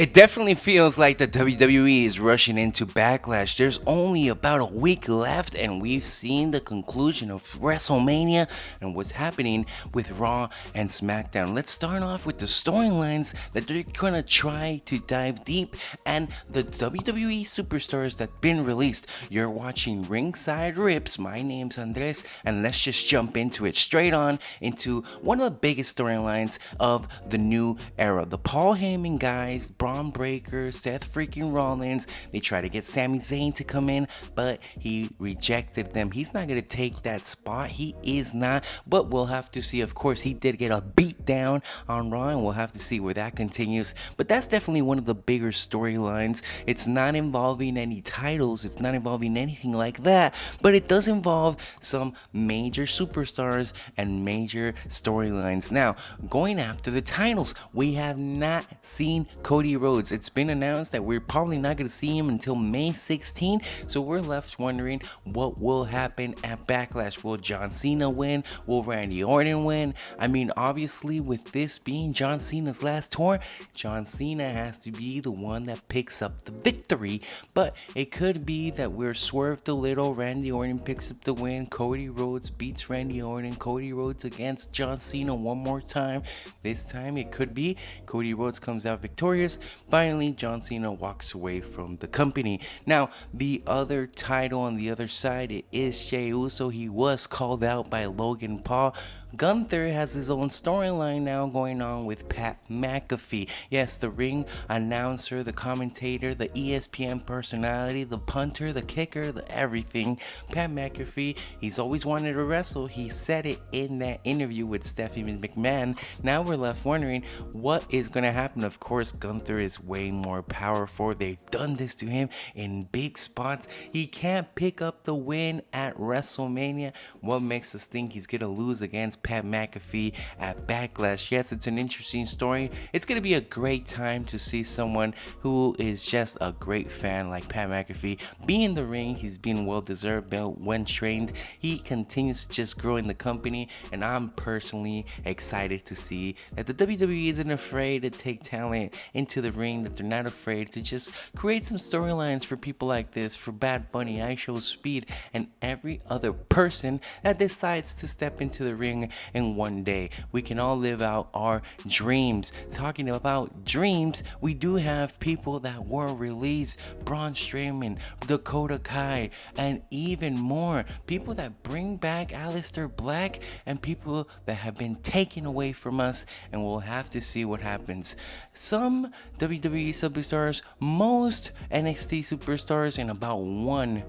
It definitely feels like the WWE is rushing into Backlash. There's only about a week left, and we've seen the conclusion of WrestleMania and what's happening with Raw and SmackDown. Let's start off with the storylines that they're gonna try to dive deep and the WWE superstars that been released. You're watching Ringside Riffs. My name's Andres, and let's just jump into it straight on into one of the biggest storylines of the new era. The Paul Heyman guys, Braun Breaker, Seth freaking Rollins, they try to get Sami Zayn to come in, but he rejected them. He's not going to take that spot. He is not, but we'll have to see. Of course, he did get a beat down on Raw, and we'll have to see where that continues. But that's definitely one of the bigger storylines. It's not involving any titles, it's not involving anything like that, but it does involve some major superstars and major storylines. Now, going after the titles, we have not seen Cody Rhodes. It's been announced that we're probably not going to see him until May 16, so we're left wondering what will happen at Backlash. Will John Cena win? Will Randy Orton win? I mean, obviously, with this being John Cena's last tour, John Cena has to be the one that picks up the victory, but it could be that we're swerved a little. Randy Orton picks up the win, Cody Rhodes beats Randy Orton, Cody Rhodes against John Cena one more time. This time it could be Cody Rhodes comes out victorious. Finally, John Cena walks away from the company. Now, the other title on the other side, it is Jey Uso. He was called out by Logan Paul. Gunther has his own storyline now going on with Pat McAfee. Yes, the ring announcer, the commentator, the ESPN personality, the punter, the kicker, the everything. Pat McAfee, he's always wanted to wrestle. He said it in that interview with Stephanie McMahon. Now we're left wondering what is going to happen. Of course, Gunther is way more powerful. They've done this to him in big spots. He can't pick up the win at WrestleMania. What makes us think he's going to lose against Pat McAfee at Backlash? Yes, it's an interesting story. It's going to be a great time to see someone who is just a great fan like Pat McAfee be in the ring. He's been well deserved, when trained. He continues to just grow in the company, and I'm personally excited to see that the WWE isn't afraid to take talent into the ring, that they're not afraid to just create some storylines for people like this, for Bad Bunny, I Show Speed, and every other person that decides to step into the ring in one day. We can all live out our dreams. Talking about dreams, we do have people that were released: Braun Strowman, Dakota Kai, and even more. People that bring back Aleister Black, and people that have been taken away from us, and we'll have to see what happens. Some WWE superstars, most NXT superstars, and about one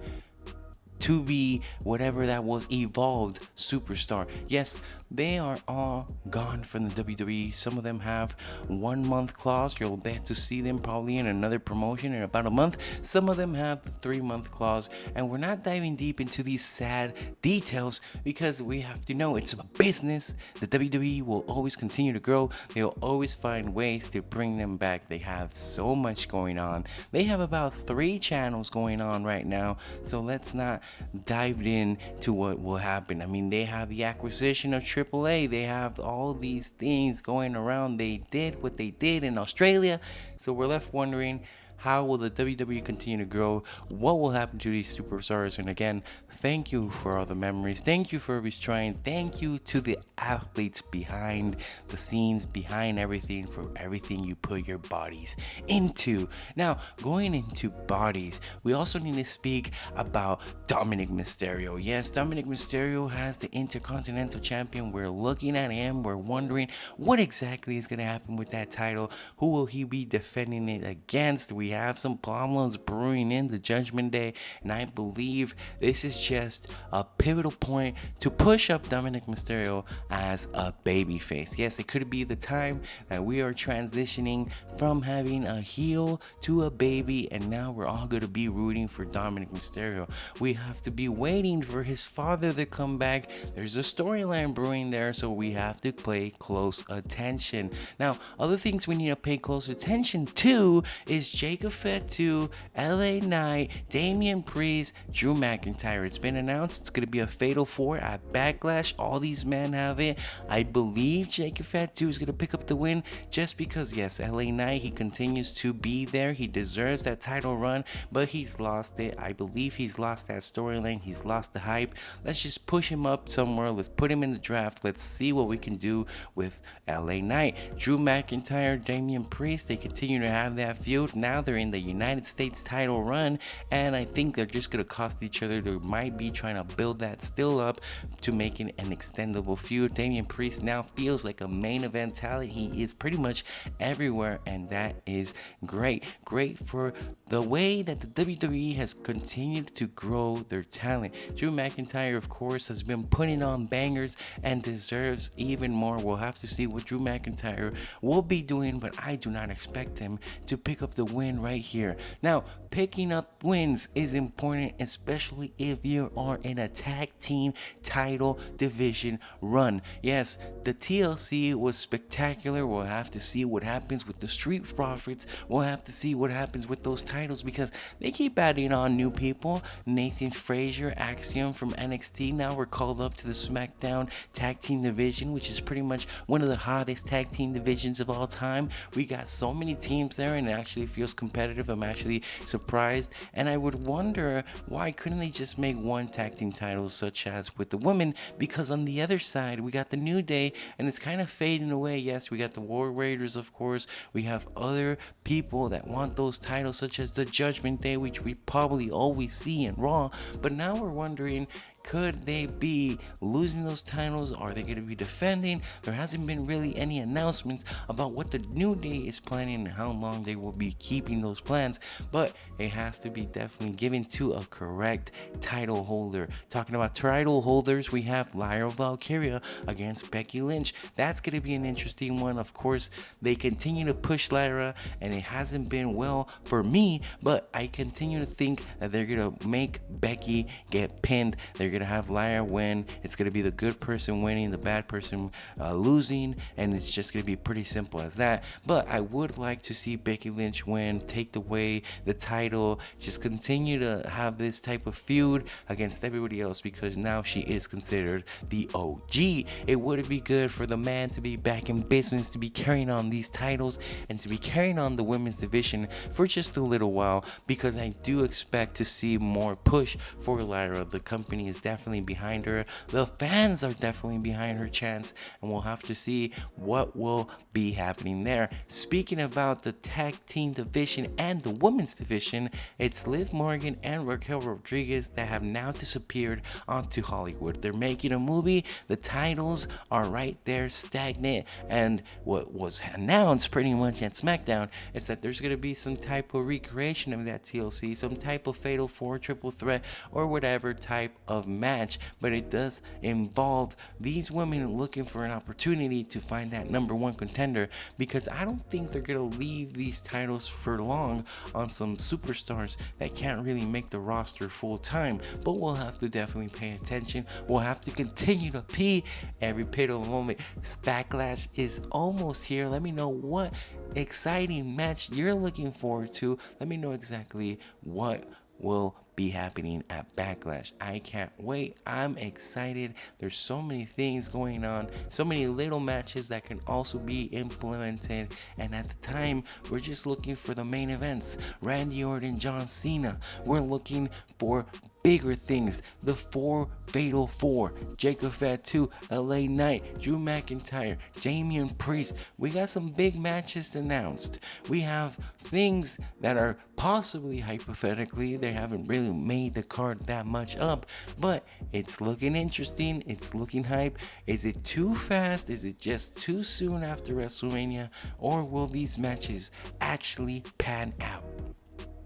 to be whatever that was evolved superstar. Yes, they are all gone from the WWE. Some of them have 1 month clause. You'll get to see them probably in another promotion in about a month. Some of them have the 3 month clause, and we're not diving deep into these sad details because we have to know it's a business. The WWE will always continue to grow. They'll always find ways to bring them back. They have so much going on. They have about 3 channels going on right now, so let's not dive in to what will happen. I mean, they have the acquisition of AAA. They have all these things going around. They did what they did in Australia, so we're left wondering, how will the WWE continue to grow? What will happen to these superstars? And again, thank you for all the memories. Thank you for always trying. Thank you to the athletes behind the scenes, behind everything, for everything you put your bodies into. Now, going into bodies, we also need to speak about Dominic Mysterio. Yes, Dominic Mysterio has the Intercontinental Champion. We're looking at him. We're wondering what exactly is going to happen with that title. Who will he be defending it against? We have some problems brewing in the Judgment Day, and I believe this is just a pivotal point to push up Dominic Mysterio as a babyface. Yes, it could be the time that we are transitioning from having a heel to a baby, and now we're all going to be rooting for Dominic Mysterio. We have to be waiting for his father to come back. There's a storyline brewing there, so we have to pay close attention. Now, other things we need to pay close attention to is Jake Jacob Fatu, LA Knight, Damian Priest, Drew McIntyre. It's been announced it's going to be a Fatal 4 at Backlash. All these men have it. I believe Jacob Fatu is going to pick up the win just because, yes, LA Knight, he continues to be there. He deserves that title run, but he's lost it. I believe he's lost that storyline. He's lost the hype. Let's just push him up somewhere. Let's put him in the draft. Let's see what we can do with LA Knight. Drew McIntyre, Damian Priest, they continue to have that feud. Now they're in the United States title run, and I think they're just going to cost each other. They might be trying to build that still up to making an extendable feud. Damian Priest now feels like a main event talent. He is pretty much everywhere, and that is great. Great for the way that the WWE has continued to grow their talent. Drew McIntyre, of course, has been putting on bangers and deserves even more. We'll have to see what Drew McIntyre will be doing, but I do not expect him to pick up the win right here. Now, picking up wins is important, especially if you are in a tag team title division run. Yes, the TLC was spectacular. We'll have to see what happens with the Street Profits. We'll have to see what happens with those titles because they keep adding on new people. Nathan Frazier, Axiom from NXT, now we're called up to the SmackDown tag team division, which is pretty much one of the hottest tag team divisions of all time. We got so many teams there, and it actually feels competitive. I'm actually surprised, and I would wonder why couldn't they just make one tag team title such as with the women, because on the other side we got the New Day and it's kind of fading away. Yes, we got the War Raiders, of course. We have other people that want those titles such as the Judgment Day, which we probably always see in Raw, but now we're wondering, could they be losing those titles? Are they going to be defending? There hasn't been really any announcements about what the New Day is planning and how long they will be keeping those plans, but it has to be definitely given to a correct title holder. Talking about title holders, we have Lyra Valkyria against Becky Lynch. That's going to be an interesting one. Of course, they continue to push Lyra, and it hasn't been well for me, but I continue to think that they're going to make Becky get pinned. They're going to have Lyra win. It's going to be the good person winning, the bad person losing, and it's just going to be pretty simple as that. But I would like to see Becky Lynch win, take away the title, just continue to have this type of feud against everybody else because now she is considered the OG. It would be good for the man to be back in business, to be carrying on these titles, and to be carrying on the women's division for just a little while, because I do expect to see more push for Lyra. The company is definitely behind her. The fans are definitely behind her chance, and we'll have to see what will be happening there. Speaking about the tag team division and the women's division, it's Liv Morgan and Raquel Rodriguez that have now disappeared onto Hollywood. They're making a movie. The titles are right there stagnant, and what was announced pretty much at SmackDown is that there's going to be some type of recreation of that TLC, some type of Fatal 4 triple threat or whatever type of match, but it does involve these women looking for an opportunity to find that number one contender, because I don't think they're going to leave these titles for long on some superstars that can't really make the roster full time. But we'll have to definitely pay attention. We'll have to continue to pee every pivotal moment. Backlash is almost here. Let me know what exciting match you're looking forward to. Let me know exactly what will be happening at Backlash. I can't wait. I'm excited. There's so many things going on, so many little matches that can also be implemented, and at the time we're just looking for the main events. Randy Orton, John Cena. We're looking for bigger things. The Fatal 4, Jacob Fatu, LA Knight, Drew McIntyre, Damian Priest. We got some big matches announced. We have things that are possibly, hypothetically, they haven't really made the card that much up, but it's looking interesting. It's looking hype. Is it too fast? Is it just too soon after WrestleMania? Or will these matches actually pan out?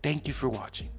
Thank you for watching.